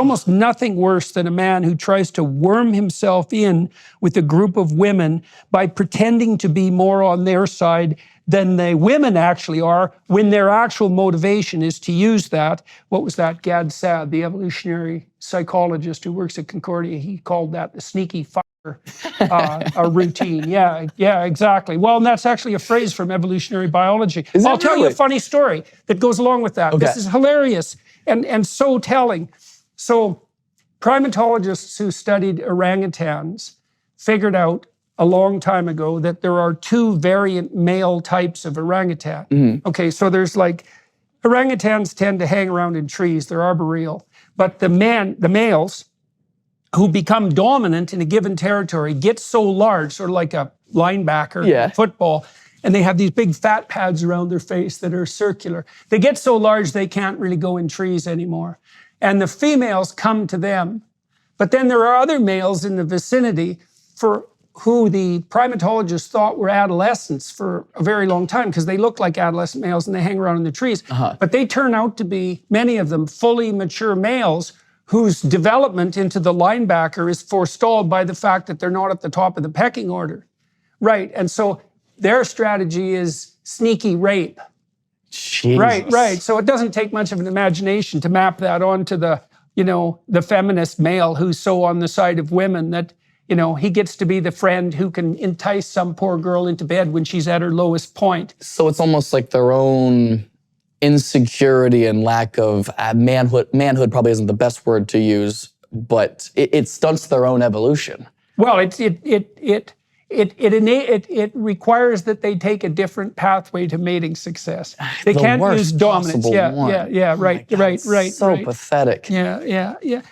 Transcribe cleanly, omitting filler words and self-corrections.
almost nothing worse than a man who tries to worm himself in with a group of women by pretending to be more on their side than the women actually are, when their actual motivation is to use that. What was that? Gad Saad, the evolutionary psychologist who works at Concordia, he called that the sneaky fire a routine. Yeah, exactly. Well, and that's actually a phrase from evolutionary biology. I'll tell you a funny story that goes along with that. Okay. This is hilarious and so telling. So primatologists who studied orangutans figured out a long time ago that there are two variant male types of orangutan. Mm-hmm. Okay, so there's like, orangutans tend to hang around in trees, they're arboreal. But the males who become dominant in a given territory get so large, sort of like a linebacker in football, and they have these big fat pads around their face that are circular. They get so large they can't really go in trees anymore. And the females come to them. But then there are other males in the vicinity for who the primatologists thought were adolescents for a very long time, because they look like adolescent males and they hang around in the trees. But they turn out to be, many of them, fully mature males whose development into the linebacker is forestalled by the fact that they're not at the top of the pecking order. Right, and so their strategy is sneaky rape. Jesus. Right. So it doesn't take much of an imagination to map that onto the, the feminist male who's so on the side of women that, he gets to be the friend who can entice some poor girl into bed when she's at her lowest point. So it's almost like their own insecurity and lack of manhood. Manhood probably isn't the best word to use, but it stunts their own evolution. Well, it requires that they take a different pathway to mating success. They can't use dominance. Yeah, right. So pathetic. Yeah.